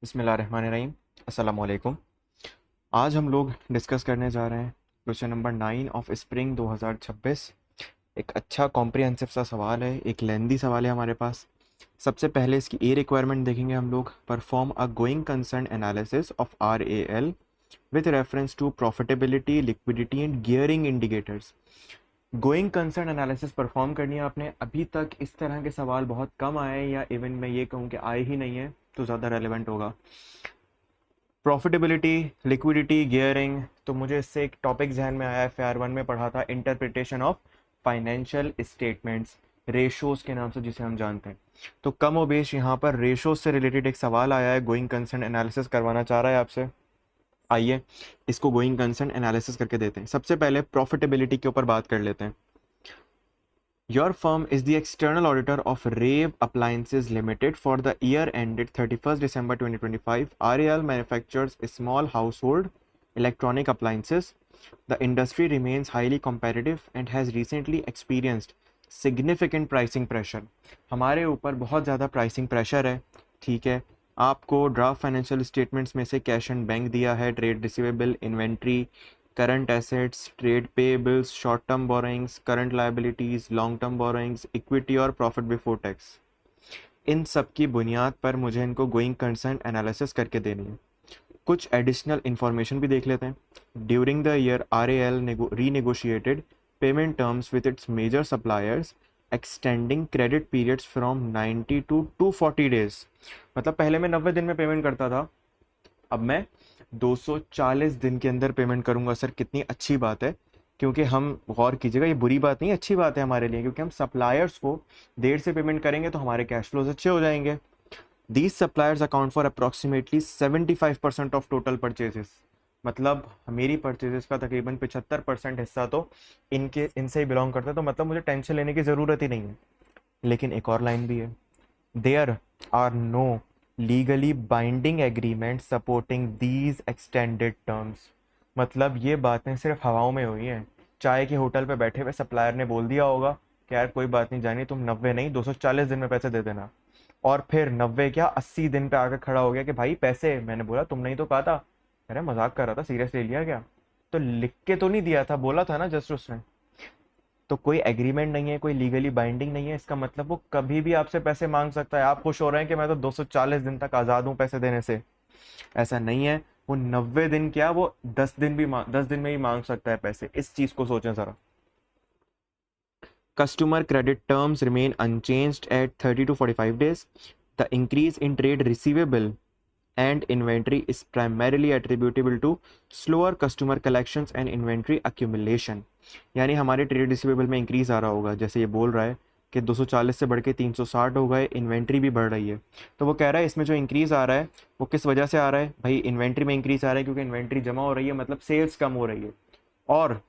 बिस्मिल्लाहिर्रहमानिर्रहीम। अस्सलाम वालेकुम। आज हम लोग डिस्कस करने जा रहे हैं क्वेश्चन नंबर 9 ऑफ स्प्रिंग 2026। एक अच्छा कॉम्प्रिहेंसिव सा सवाल है, एक लेंदी सवाल है हमारे पास। सबसे पहले इसकी ए रिक्वायरमेंट देखेंगे हम लोग। Perform a going concern analysis of RAL with reference to profitability, liquidity and gearing indicators. Going concern analysis perform करनी है आपने। अभी तक इस तरह के सवाल बहुत कम आए हैं, या इवन मैं ये कहूँ कि आए ही नहीं है तो ज़्यादा रेलिवेंट होगा। प्रॉफिटेबिलिटी, लिक्विडिटी, गियरिंग, तो मुझे इससे एक टॉपिक जहन में आया है, फेयर 1 में पढ़ा था, interpretation of financial statements, ratios के नाम से जिसे हम जानते हैं। तो कम और बेश यहाँ पर रेशोज से रिलेटेड एक सवाल आया है, गोइंग कंसर्न एनालिसिस करवाना चाह रहा है आपसे। आइए इसको गोइंग कंसर्न एनालिसिस करके देते हैं। सबसे पहले प्रॉफिटेबिलिटी के ऊपर बात कर लेते हैं। Your firm is the external auditor of Rave Appliances Limited for the year ended 31st December 2025. RAL manufactures small household electronic appliances. The industry remains highly competitive and has recently experienced significant pricing pressure. हमारे ऊपर बहुत ज़्यादा pricing pressure है, ठीक है। आपको draft financial statements में से कैश एंड बैंक दिया है, trade receivable, inventory, current assets, trade payables, short term borrowings, current liabilities, long term borrowings, equity और प्रॉफिट बिफोर टैक्स। इन सब की बुनियाद पर मुझे इनको गोइंग कंसर्न एनालिसिस करके देनी है। कुछ एडिशनल इंफॉर्मेशन भी देख लेते हैं। During the year RAL renegotiated payment terms with its major suppliers, extending credit periods from 90 to 240 days. मतलब पहले मैं 90 दिन में पेमेंट करता था, अब मैं 240 दिन के अंदर पेमेंट करूंगा। सर कितनी अच्छी बात है, क्योंकि हम, गौर कीजिएगा, ये बुरी बात नहीं, अच्छी बात है हमारे लिए, क्योंकि हम सप्लायर्स को देर से पेमेंट करेंगे तो हमारे कैश फ्लोज अच्छे हो जाएंगे। These suppliers account for approximately 75% of total purchases. मतलब मेरी परचेजेस का तकरीबन 75% हिस्सा तो इनसे ही बिलोंग करता है, तो मतलब मुझे टेंशन लेने की ज़रूरत ही नहीं है। लेकिन एक और लाइन भी है, there are no legally binding agreement supporting these extended terms. मतलब ये बातें सिर्फ हवाओं में हुई हैं। चाय के होटल पे बैठे हुए सप्लायर ने बोल दिया होगा कि यार कोई बात नहीं जानी, तुम 90 नहीं 240 दिन में पैसे दे देना। और फिर 90 क्या 80 दिन पे आकर खड़ा हो गया कि भाई पैसे, मैंने बोला तुमने ही तो कहा था। अरे मजाक कर रहा था, सीरियस ले लिया क्या? तो लिख के तो नहीं दिया था, बोला था ना जस्ट उसने। तो कोई एग्रीमेंट नहीं है, कोई लीगली बाइंडिंग नहीं है, इसका मतलब वो कभी भी आपसे पैसे मांग सकता है। आप खुश हो रहे हैं कि मैं तो 240 दिन तक आज़ाद हूँ पैसे देने से, ऐसा नहीं है। वो 90 दिन क्या, वो 10 दिन में ही मांग सकता है पैसे। इस चीज़ को सोचें ज़रा। Customer credit terms remain unchanged at 30 to 45 days. The increase in trade receivable and inventory is primarily attributable to slower customer collections and inventory accumulation. यानी हमारे ट्रेड रिसीवेबल में इंक्रीज आ रहा होगा, जैसे ये बोल रहा है कि 240 से बढ़ के 360 हो गए, इन्वेंट्री भी बढ़ रही है। तो वो कह रहा है इसमें जो इंक्रीज आ रहा है वो किस वजह से आ रहा है भाई? इन्वेंट्री में इंक्रीज आ रहा है क्योंकि इन्वेंट्री जमा हो रही है, मतलब सेल्स कम हो रही है। और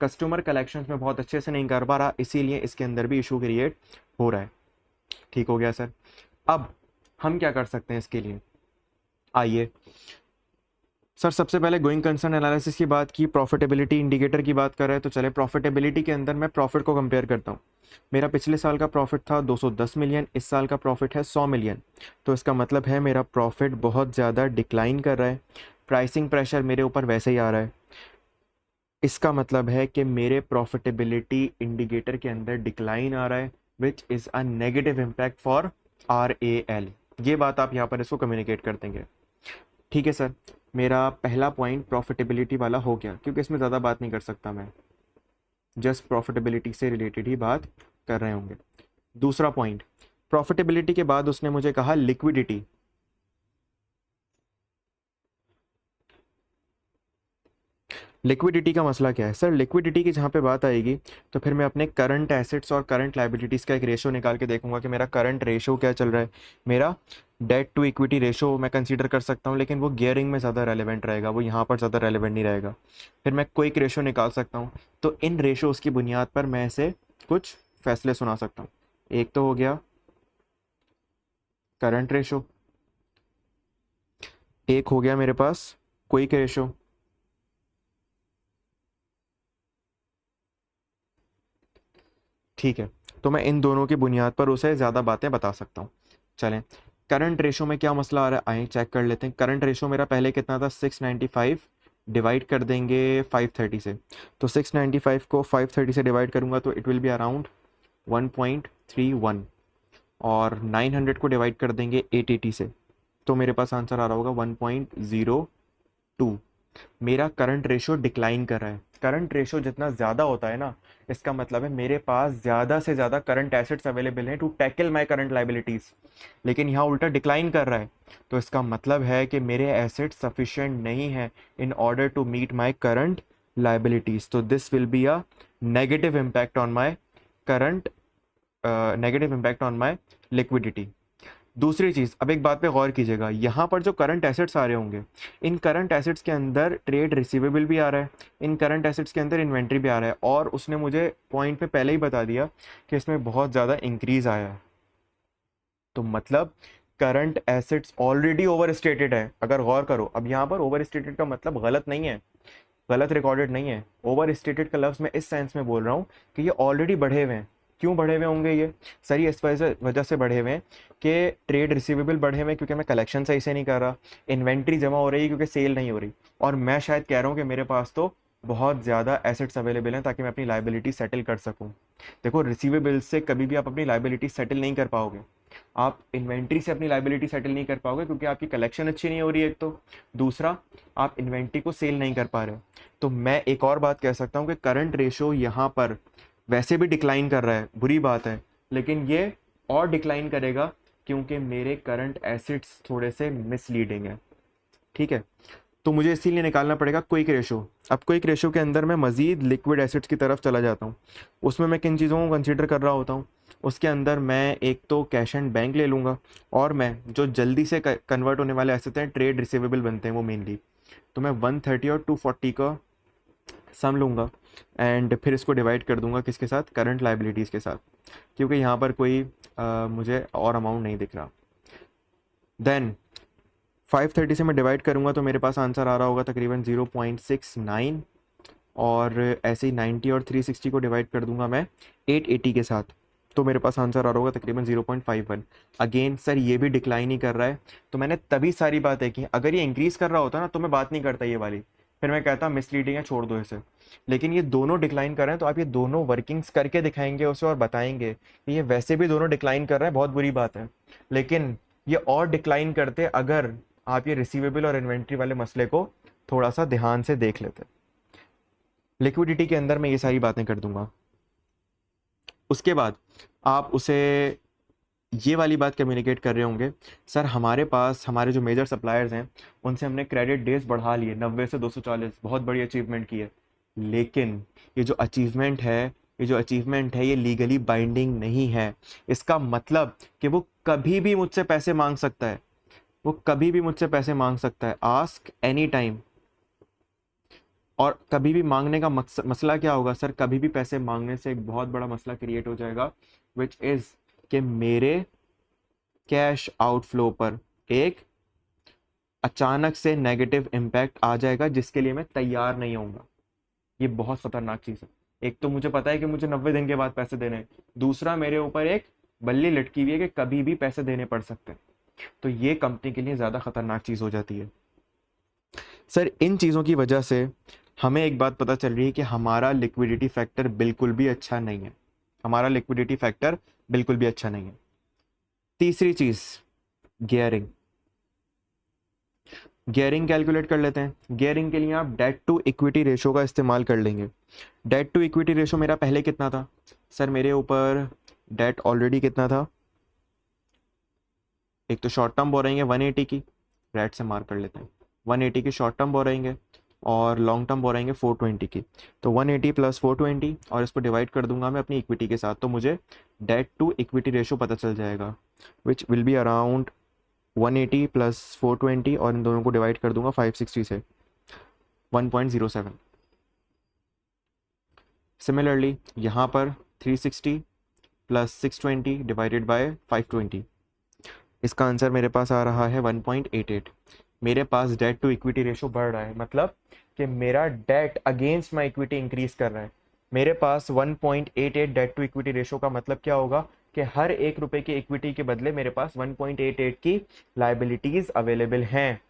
कस्टमर कलेक्शंस में बहुत अच्छे से नहीं कर पा रहा, इसीलिए इसके अंदर भी इशू क्रिएट हो रहा है। ठीक हो गया सर। अब हम क्या कर सकते हैं इसके लिए? आइए सर, सबसे पहले गोइंग कंसर्न एनालिसिस की बात की, प्रॉफिटेबिलिटी इंडिकेटर की बात कर रहे हैं, तो चले प्रॉफिटेबिलिटी के अंदर मैं प्रॉफिट को कंपेयर करता हूँ। मेरा पिछले साल का प्रॉफिट था 210 मिलियन, इस साल का प्रॉफिट है 100 मिलियन। तो इसका मतलब है मेरा प्रॉफिट बहुत ज़्यादा डिक्लाइन कर रहा है। प्राइसिंग प्रेशर मेरे ऊपर वैसे ही आ रहा है। इसका मतलब है कि मेरे प्रॉफिटेबिलिटी इंडिकेटर के अंदर डिक्लाइन आ रहा है, which is a negative impact for RAL। ये बात आप यहाँ पर इसको कम्युनिकेट कर देंगे। ठीक है सर, मेरा पहला पॉइंट प्रॉफिटेबिलिटी वाला हो गया, क्योंकि इसमें ज़्यादा बात नहीं कर सकता मैं, जस्ट प्रॉफिटेबिलिटी से रिलेटेड ही बात कर रहे होंगे। दूसरा पॉइंट, प्रॉफिटेबिलिटी के बाद उसने मुझे कहा लिक्विडिटी। लिक्विडिटी का मसला क्या है सर? लिक्विडिटी की जहाँ पे बात आएगी तो फिर मैं अपने करंट एसेट्स और करंट लाइबिलिटीज़ का एक रेशो निकाल के देखूंगा कि मेरा करंट रेशो क्या चल रहा है। मेरा डेट टू इक्विटी रेशो मैं कंसीडर कर सकता हूँ, लेकिन वो गियरिंग में ज़्यादा रेलेवेंट रहेगा, वो यहाँ पर ज़्यादा रेलेवेंट नहीं रहेगा। फिर मैं क्विक रेशो निकाल सकता हूँ। तो इन रेशोज़ की बुनियाद पर मैं ऐसे कुछ फैसले सुना सकता हूँ। एक तो हो गया करंट रेशो, एक हो गया मेरे पास क्विक रेशो, ठीक है। तो मैं इन दोनों की बुनियाद पर उसे ज़्यादा बातें बता सकता हूँ। चलें, करंट रेशो में क्या मसला आ रहा है, आइए चेक कर लेते हैं। करंट रेशो मेरा पहले कितना था, 695 डिवाइड कर देंगे 530 से, तो 695 को 530 से डिवाइड करूंगा तो इट विल बी अराउंड 1.31, और 900 को डिवाइड कर देंगे 880 से, तो मेरे पास आंसर आ रहा होगा 1.02। मेरा करंट रेशो डिक्लाइन कर रहा है। करंट रेशो जितना ज़्यादा होता है ना, इसका मतलब है मेरे पास ज़्यादा से ज़्यादा करंट एसेट्स अवेलेबल हैं to tackle my current liabilities, लेकिन यहाँ उल्टा डिक्लाइन कर रहा है, तो इसका मतलब है कि मेरे एसेट्स सफिशिएंट नहीं है in order to meet my current liabilities, तो this will be a negative impact on my current, negative impact on my liquidity. दूसरी चीज़, अब एक बात पे गौर कीजिएगा, यहाँ पर जो करंट एसेट्स आ रहे होंगे, इन करंट एसेट्स के अंदर ट्रेड रिसीवेबल भी आ रहा है, इन करंट एसेट्स के अंदर इन्वेंट्री भी आ रहा है, और उसने मुझे पॉइंट पे पहले ही बता दिया कि इसमें बहुत ज़्यादा इंक्रीज आया है, तो मतलब current assets already over stated है। अगर गौर करो, अब यहाँ पर ओवर स्टेटेड का मतलब गलत नहीं है, गलत रिकॉर्डेड नहीं है। ओवर स्टेटेड का लफ्ज़ मैं इस सेंस में बोल रहा हूँ कि ये ऑलरेडी बढ़े हुए हैं। क्यों बढ़े हुए होंगे ये? सर ये इस वजह से बढ़े हुए हैं कि ट्रेड रिसीवेबल बढ़े हुए हैं क्योंकि मैं कलेक्शन सही से नहीं कर रहा, इन्वेंट्री जमा हो रही है क्योंकि सेल नहीं हो रही, और मैं शायद कह रहा हूँ कि मेरे पास तो बहुत ज़्यादा एसेट्स अवेलेबल हैं ताकि मैं अपनी लाइबिलिटी सेटल कर सकूँ। देखो, रिसीवेबल से कभी भी आप अपनी लाइबिलिटी सेटल नहीं कर पाओगे, आप इन्वेंट्री से अपनी लाइबिलिटी सेटल नहीं कर पाओगे क्योंकि आपकी कलेक्शन अच्छी नहीं हो रही है, एक तो दूसरा आप इन्वेंट्री को सेल नहीं कर पा रहे हो। तो मैं एक और बात कह सकता हूँ कि करंट रेशो यहाँ पर वैसे भी डिक्लाइन कर रहा है, बुरी बात है, लेकिन ये और डिक्लाइन करेगा क्योंकि मेरे करंट एसेट्स थोड़े से मिसलीडिंग है, ठीक है। तो मुझे इसीलिए निकालना पड़ेगा क्विक रेशो। अब क्विक रेशो के अंदर मैं मज़ीद लिक्विड एसेट्स की तरफ चला जाता हूँ। उसमें मैं किन चीज़ों को कंसीडर कर रहा होता हूँ, उसके अंदर मैं एक तो कैश एंड बैंक ले लूँगा, और मैं जो जल्दी से कन्वर्ट होने वाले एसेट हैं, ट्रेड रिसीवेबल बनते हैं वो मेनली, तो मैं 130 और 240 का सम लूँगा, एंड फिर इसको डिवाइड कर दूंगा किसके साथ, करंट लाइबिलिटीज़ के साथ, क्योंकि यहाँ पर कोई मुझे और अमाउंट नहीं दिख रहा। देन 530 से मैं डिवाइड करूँगा तो मेरे पास आंसर आ रहा होगा तकरीबन 0.69, और ऐसे ही 90 और 360 को डिवाइड कर दूंगा मैं 880 के साथ, तो मेरे पास आंसर आ रहा होगा तकरीबन 0.51। अगेन सर ये भी डिक्लाइन ही कर रहा है, तो मैंने तभी सारी बातें की। अगर ये इंक्रीज कर रहा होता ना तो मैं बात नहीं करता ये वाली, फिर मैं कहता मिसलीडिंग है, छोड़ दो इसे। लेकिन ये दोनों डिक्लाइन कर रहे हैं, तो आप ये दोनों वर्किंग्स करके दिखाएंगे उसे और बताएंगे कि ये वैसे भी दोनों डिक्लाइन कर रहे हैं, बहुत बुरी बात है, लेकिन ये और डिक्लाइन करते अगर आप ये रिसीवेबल और इन्वेंट्री वाले मसले को थोड़ा सा ध्यान से देख लेते। लिक्विडिटी के अंदर मैं ये सारी बातें कर दूंगा, उसके बाद आप उसे ये वाली बात कम्युनिकेट कर रहे होंगे, सर हमारे पास हमारे जो मेजर सप्लायर्स हैं उनसे हमने क्रेडिट डेज बढ़ा लिए 90 से 240, बहुत बड़ी अचीवमेंट की है, लेकिन ये जो अचीवमेंट है ये लीगली बाइंडिंग नहीं है। इसका मतलब कि वो कभी भी मुझसे पैसे मांग सकता है, वो कभी भी मुझसे पैसे मांग सकता है, आस्क एनी टाइम। और कभी भी मांगने का मसला क्या होगा सर, कभी भी पैसे मांगने से एक बहुत बड़ा मसला क्रिएट हो जाएगा, विच इज़ कि मेरे कैश आउटफ्लो पर एक अचानक से नेगेटिव इम्पैक्ट आ जाएगा जिसके लिए मैं तैयार नहीं होऊंगा। ये बहुत खतरनाक चीज़ है। एक तो मुझे पता है कि मुझे 90 दिन के बाद पैसे देने हैं, दूसरा मेरे ऊपर एक बल्ली लटकी हुई है कि कभी भी पैसे देने पड़ सकते हैं, तो ये कंपनी के लिए ज़्यादा खतरनाक चीज़ हो जाती है। सर इन चीज़ों की वजह से हमें एक बात पता चल रही है कि हमारा लिक्विडिटी फैक्टर बिल्कुल भी अच्छा नहीं है, हमारा लिक्विडिटी फैक्टर बिल्कुल भी अच्छा नहीं है। तीसरी चीज़, गियरिंग। गियरिंग कैलकुलेट कर लेते हैं। गियरिंग के लिए आप डेट टू इक्विटी रेशो का इस्तेमाल कर लेंगे। डेट टू इक्विटी रेशो मेरा पहले कितना था सर, मेरे ऊपर डेट ऑलरेडी कितना था, एक तो शॉर्ट टर्म बोरेंगे 180 की, रेड से मार्क कर लेते हैं, 180 की शॉर्ट टर्म बोरेंगे और लॉन्ग टर्म बोरेंगे 420 की, तो 180 प्लस 420, और इसको डिवाइड कर दूंगा मैं अपनी इक्विटी के साथ, तो मुझे डेट टू इक्विटी रेशो पता चल जाएगा, which will be around 180 plus 420, और इन दोनों को डिवाइड कर दूंगा 560 से, 1.07। सिमिलरली यहाँ पर 360 प्लस 620 डिवाइडेड बाय 520, इसका आंसर मेरे पास आ रहा है 1.88। मेरे पास डेट टू इक्विटी रेशो बढ़ रहा है, मतलब कि मेरा debt against my equity increase कर रहा है। मेरे पास 1.88 डेट टू इक्विटी रेशो का मतलब क्या होगा कि हर 1 रुपए की इक्विटी के बदले मेरे पास 1.88 की लाइबिलिटीज अवेलेबल हैं।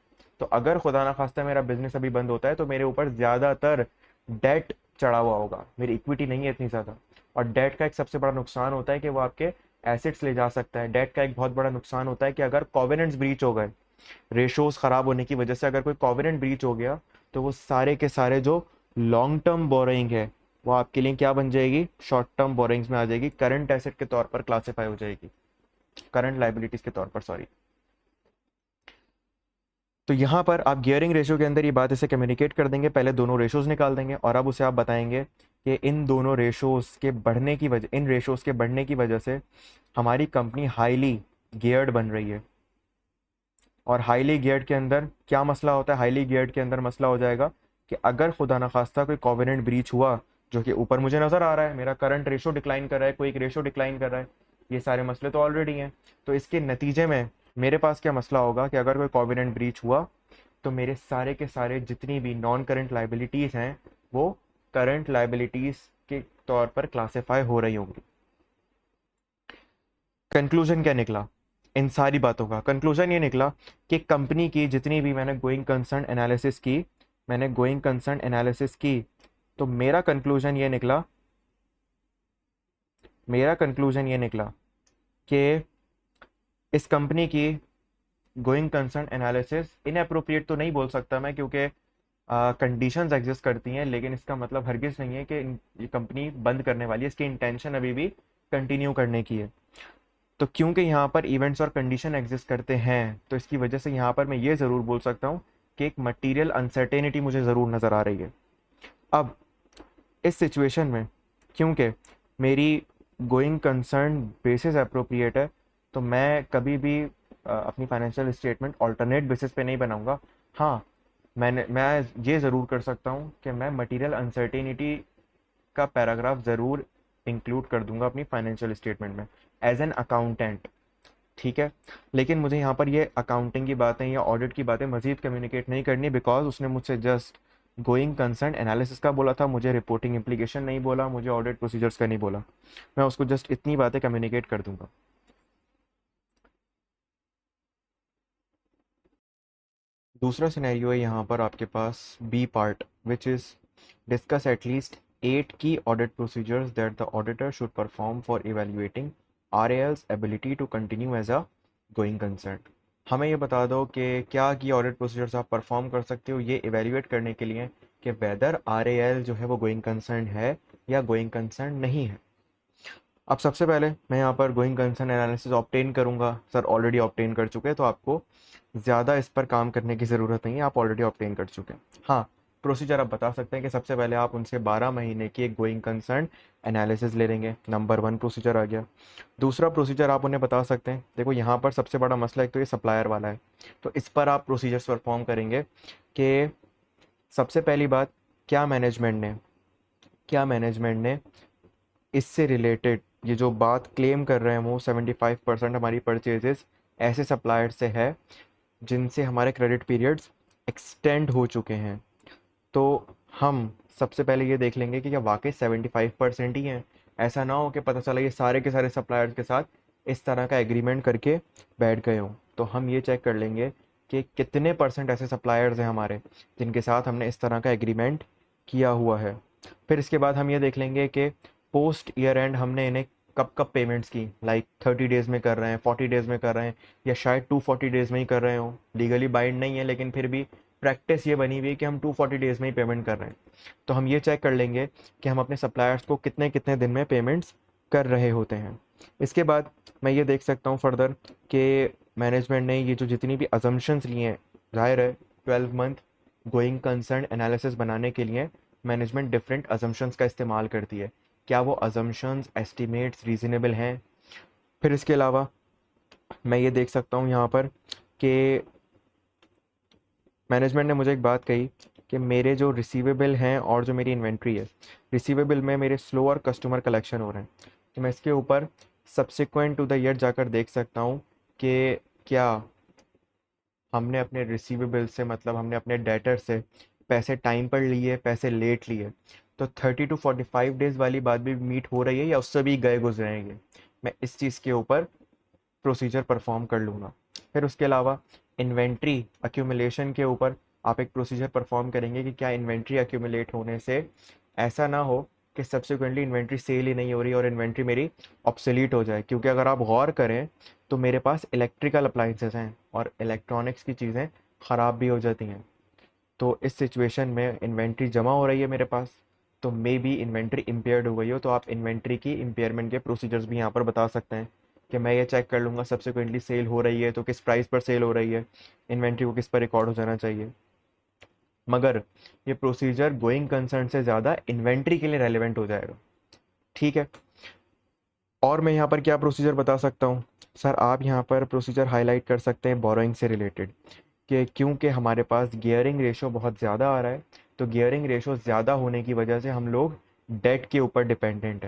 तो अगर खुदा ना खास्ता मेरा बिजनेस अभी बंद होता है तो मेरे ऊपर ज्यादातर डेट चढ़ा हुआ होगा, मेरी इक्विटी नहीं है इतनी ज्यादा। और डेट का एक सबसे बड़ा नुकसान होता है कि वो आपके एसेट्स ले जा सकता है। डेट का एक बहुत बड़ा नुकसान होता है कि अगर कॉवेनेंट्स ब्रीच हो गए, रेशोज खराब होने की वजह से अगर कोई कॉवेनेंट ब्रीच हो गया, तो वो सारे के सारे जो लॉन्ग टर्म बोरोइंग है वो आपके लिए क्या बन जाएगी, शॉर्ट टर्म बोरोइंग्स में आ जाएगी, करंट एसेट के तौर पर क्लासिफाई हो जाएगी, करंट लाइबिलिटीज के तौर पर, सॉरी। तो यहाँ पर आप गियरिंग रेशियो के अंदर ये बात इसे कम्युनिकेट कर देंगे, पहले दोनों रेशोज निकाल देंगे और अब उसे आप बताएंगे कि इन दोनों रेशोज के बढ़ने की वजह, इन रेशोज के बढ़ने की वजह से हमारी कंपनी हाईली गियर्ड बन रही है। और हाईली गियर्ड के अंदर क्या मसला होता है, हाईली गियर्ड के अंदर मसला हो जाएगा कि अगर खुदा न खास्ता कोई कॉवेनेंट ब्रीच हुआ, जो कि ऊपर मुझे नजर आ रहा है, मेरा करंट रेशो डिक्लाइन कर रहा है, कोई एक रेशो डिक्लाइन कर रहा है, ये सारे मसले तो ऑलरेडी हैं। तो इसके नतीजे में मेरे पास क्या मसला होगा कि अगर कोई कॉवेनेंट ब्रीच हुआ तो मेरे सारे के सारे जितनी भी नॉन करंट लाइबिलिटीज हैं वो करंट लाइबिलिटीज के तौर पर क्लासिफाई हो रही होंगी। कंक्लूजन क्या निकला इन सारी बातों का? कंक्लूजन ये निकला कि कंपनी की जितनी भी मैंने गोइंग कंसर्न एनालिसिस की, मैंने गोइंग कंसर्न एनालिसिस की, तो मेरा कंक्लूजन ये निकला, मेरा कंक्लूजन ये निकला कि इस कंपनी की गोइंग कंसर्न एनालिसिस इनअप्रोप्रिएट तो नहीं बोल सकता मैं, क्योंकि कंडीशंस एग्जिस्ट करती हैं, लेकिन इसका मतलब हरगिज नहीं है कि ये कंपनी बंद करने वाली है, इसकी इंटेंशन अभी भी कंटिन्यू करने की है। तो क्योंकि यहाँ पर इवेंट्स और कंडीशन एग्जिस्ट करते हैं तो इसकी वजह से यहाँ पर मैं ये ज़रूर बोल सकता हूँ कि एक मटीरियल अनसर्टेनिटी मुझे ज़रूर नज़र आ रही है। अब इस सिचुएशन में क्योंकि मेरी गोइंग कंसर्न बेसिस अप्रोप्रिएट है, तो मैं कभी भी अपनी फाइनेंशियल स्टेटमेंट ऑल्टरनेट बेसिस पे नहीं बनाऊंगा। हाँ, मैं ये ज़रूर कर सकता हूँ कि मैं मटीरियल अनसर्टेनिटी का पैराग्राफ ज़रूर इंक्लूड कर दूंगा अपनी फाइनेंशियल स्टेटमेंट में एज एन अकाउंटेंट, ठीक है। लेकिन मुझे यहाँ पर ये अकाउंटिंग की बातें या ऑडिट की बातें मजीद कम्युनिकेट नहीं करनी, बिकॉज उसने मुझसे जस्ट गोइंग कंसर्न एनालिसिस का बोला था, मुझे रिपोर्टिंग इम्प्लीकेशन नहीं बोला, मुझे ऑडिट प्रोसीजर्स का नहीं बोला। मैं उसको जस्ट इतनी बातें कम्युनिकेट कर दूंगा। दूसरा सिनेरियो है यहाँ पर आपके पास B part, which is discuss at least 8 key audit procedures that the auditor should perform for evaluating RAL's ability to continue as a going concern। हमें ये बता दो कि क्या की ऑडिट प्रोसीजर्स आप परफॉर्म कर सकते हो ये इवेल्युएट करने के लिए कि वेदर RAL जो है वो गोइंग कंसर्न है या गोइंग कंसर्न नहीं है। अब सबसे पहले मैं यहाँ पर गोइंग कंसर्न एनालिसिस ऑब्टेन करूँगा। सर ऑलरेडी ऑब्टेन कर चुके हैं, तो आपको ज़्यादा इस पर काम करने की ज़रूरत नहीं है, आप ऑलरेडी ऑब्टेन कर चुके हैं। हाँ, प्रोसीजर आप बता सकते हैं कि सबसे पहले आप उनसे 12 महीने की एक गोइंग कंसर्न एनालिसिस ले लेंगे। नंबर 1 प्रोसीजर आ गया। दूसरा प्रोसीजर आप उन्हें बता सकते हैं, देखो यहाँ पर सबसे बड़ा मसला एक तो ये सप्लायर वाला है, तो इस पर आप प्रोसीजर्स परफॉर्म करेंगे कि सबसे पहली बात, क्या मैनेजमेंट ने इससे रिलेटेड ये जो बात क्लेम कर रहे हैं वो 75% हमारी परचेजेस ऐसे सप्लायर से है जिनसे हमारे क्रेडिट पीरियड्स एक्सटेंड हो चुके हैं। तो हम सबसे पहले ये देख लेंगे कि क्या वाकई 75% ही हैं। ऐसा ना हो कि पता चला ये सारे के सारे सप्लायर्स के साथ इस तरह का एग्रीमेंट करके बैठ गए हों। तो हम ये चेक कर लेंगे कि कितने परसेंट ऐसे सप्लायर्स हैं हमारे जिनके साथ हमने इस तरह का एग्रीमेंट किया हुआ है। फिर इसके बाद हम ये देख लेंगे कि पोस्ट ईयर एंड हमने इन्हें कब कब पेमेंट्स की, लाइक 30 डेज़ में कर रहे हैं, 40 डेज़ में कर रहे हैं, या शायद 240 डेज़ में ही कर रहे हो। लीगली बाइंड नहीं है लेकिन फिर भी प्रैक्टिस ये बनी हुई है कि हम 240 डेज़ में ही पेमेंट कर रहे हैं। तो हम ये चेक कर लेंगे कि हम अपने सप्लायर्स को कितने कितने दिन में पेमेंट्स कर रहे होते हैं। इसके बाद मैं ये देख सकता हूँ फर्दर कि मैनेजमेंट ने ये जो जितनी भी अजम्पशंस लिए हैं, जाहिर है 12 मंथ गोइंग कंसर्न एनालिसिस बनाने के लिए मैनेजमेंट डिफरेंट अजम्पशंस का इस्तेमाल करती है। क्या वो अजम्पशंस एस्टिमेट्स रीज़नेबल हैं? फिर इसके अलावा मैं ये देख सकता हूँ यहाँ पर कि मैनेजमेंट ने मुझे एक बात कही कि मेरे जो रिसीवेबल हैं और जो मेरी इन्वेंट्री है, रिसीवेबल में मेरे स्लो और कस्टमर कलेक्शन हो रहे हैं, तो मैं इसके ऊपर सब्सिक्वेंट टू द ईयर जाकर देख सकता हूँ कि क्या हमने अपने रिसीवेबल से, मतलब हमने अपने डेटर से पैसे टाइम पर लिए, पैसे लेट लिए। तो 30 to 45 डेज़ वाली बात भी मीट हो रही है या उससे भी गए गुजरे हैं मैं इस चीज़ के ऊपर प्रोसीजर परफॉर्म कर लूँगा। फिर उसके अलावा इन्वेंट्री अक्यूमुलेशन के ऊपर आप एक प्रोसीजर परफॉर्म करेंगे कि क्या इन्वेंट्री अक्यूमुलेट होने से ऐसा ना हो कि सब्सिक्वेंटली इन्वेंट्री सेल ही नहीं हो रही और इन्वेंट्री मेरी ऑब्सोलीट हो जाए। क्योंकि अगर आप गौर करें तो मेरे पास इलेक्ट्रिकल अप्लाइंसेस हैं और इलेक्ट्रॉनिक्स की चीज़ें ख़राब भी हो जाती हैं। तो इस सिचुएशन में इन्वेंट्री जमा हो रही है मेरे पास, तो मे बी इन्वेंट्री इम्पेयर्ड हो गई हो, तो आप इन्वेंट्री की इम्पेयरमेंट के प्रोसीजर्स भी यहाँ पर बता सकते हैं कि मैं ये चेक कर लूँगा सब्सिक्वेंटली सेल हो रही है तो किस प्राइस पर सेल हो रही है, इन्वेंट्री को किस पर रिकॉर्ड हो जाना चाहिए। मगर ये प्रोसीजर गोइंग कंसर्न से ज़्यादा इन्वेंट्री के लिए रेलिवेंट हो जाएगा। ठीक है, और मैं यहाँ पर क्या प्रोसीजर बता सकता हूँ सर, आप यहाँ पर प्रोसीजर हाईलाइट कर सकते हैं बोरोइंग से रिलेटेड, कि क्योंकि हमारे पास गियरिंग रेशो बहुत ज़्यादा आ रहा है, तो गियरिंग रेशो ज़्यादा होने की वजह से हम लोग डेट के ऊपर डिपेंडेंट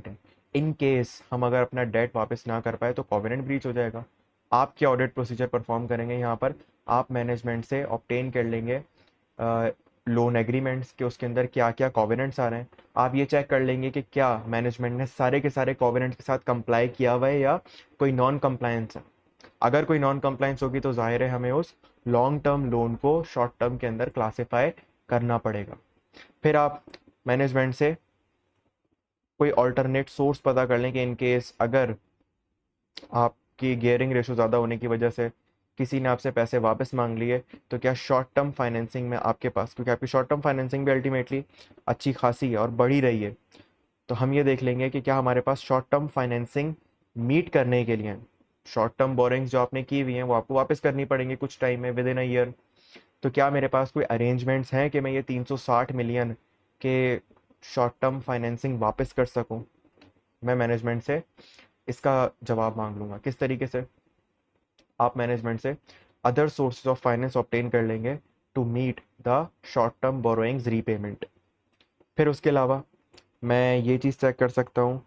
हैं, इन केस हम अगर अपना डेट वापस ना कर पाए तो कॉवेनेंट ब्रीच हो जाएगा। आप क्या ऑडिट प्रोसीजर परफॉर्म करेंगे यहाँ पर, आप मैनेजमेंट से ऑब्टेन कर लेंगे लोन एग्रीमेंट्स के उसके अंदर क्या क्या कॉवेनेंट्स आ रहे हैं। आप ये चेक कर लेंगे कि क्या मैनेजमेंट ने सारे के सारे कॉवेनेंट्स के साथ कंप्लाई किया हुआ है या कोई नॉन कंप्लायंस है। अगर कोई नॉन कंप्लायंस होगी तो जाहिर है हमें उस लॉन्ग टर्म लोन को शॉर्ट टर्म के अंदर क्लासिफाई करना पड़ेगा। फिर आप मैनेजमेंट से कोई ऑल्टरनेट सोर्स पता कर लें कि इन केस अगर आपकी गियरिंग रेशो ज़्यादा होने की वजह से किसी ने आपसे पैसे वापस मांग लिए, तो क्या शॉर्ट टर्म फाइनेंसिंग में आपके पास, क्योंकि आपकी शॉर्ट टर्म फाइनेंसिंग भी अल्टीमेटली अच्छी खासी है और बढ़ी रही है, तो हम ये देख लेंगे कि क्या हमारे पास शॉर्ट टर्म फाइनेंसिंग मीट करने के लिए शॉर्ट टर्म बोरिंग्स जो आपने की हुई हैं वो आपको वापस करनी पड़ेंगी कुछ टाइम में, विद इन अ ईयर। तो क्या मेरे पास कोई अरेंजमेंट्स हैं कि मैं ये 360 मिलियन के शॉर्ट टर्म फाइनेंसिंग वापस कर सकूं। मैं मैनेजमेंट से इसका जवाब मांग लूँगा। किस तरीके से, आप मैनेजमेंट से other sources of finance obtain कर लेंगे to meet the short term borrowings repayment. फिर उसके अलावा मैं ये चीज़ चेक कर सकता हूँ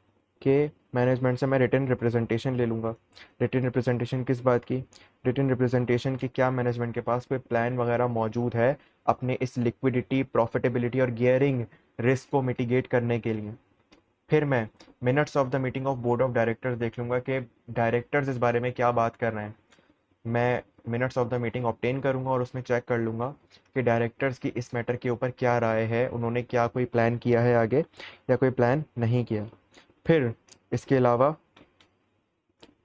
कि मैनेजमेंट से मैं रिटन रिप्रेजेंटेशन ले लूँगा। रिटन रिप्रेजेंटेशन किस बात की, रिटन रिप्रेजेंटेशन की क्या मैनेजमेंट के पास कोई प्लान वगैरह मौजूद है अपने इस लिक्विडिटी, प्रॉफिटेबिलिटी और गियरिंग रिस्क को मिटिगेट करने के लिए। फिर मैं minutes of the meeting of board of directors देख लूँगा कि डायरेक्टर्स इस बारे में क्या बात कर रहे हैं। मैं minutes of the meeting obtain करूँगा और उसमें चेक कर लूँगा कि डायरेक्टर्स की इस मैटर के ऊपर क्या राय है, उन्होंने क्या कोई प्लान किया है आगे या कोई प्लान नहीं किया। फिर इसके अलावा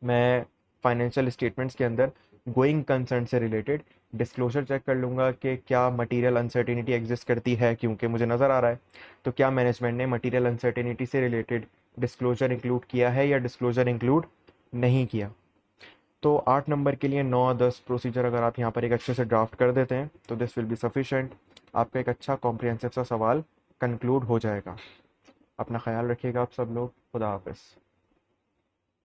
मैं फाइनेंशियल स्टेटमेंट्स के अंदर गोइंग कंसर्न से रिलेटेड डिस्क्लोजर चेक कर लूँगा कि क्या मटेरियल अनसर्टेनिटी एग्जिस्ट करती है, क्योंकि मुझे नज़र आ रहा है, तो क्या मैनेजमेंट ने मटेरियल अनसर्टेनिटी से रिलेटेड डिस्क्लोजर इंक्लूड किया है या डिस्क्लोजर इंक्लूड नहीं किया। तो 8 नंबर के लिए 9-10 प्रोसीजर अगर आप यहाँ पर एक अच्छे से ड्राफ्ट कर देते हैं तो दिस विल बी सफिशेंट, आपका एक अच्छा कॉम्प्रिहेंसिव सा सवाल कंक्लूड हो जाएगा। अपना ख्याल रखिएगा आप सब लोग, खुदा हाफिज़।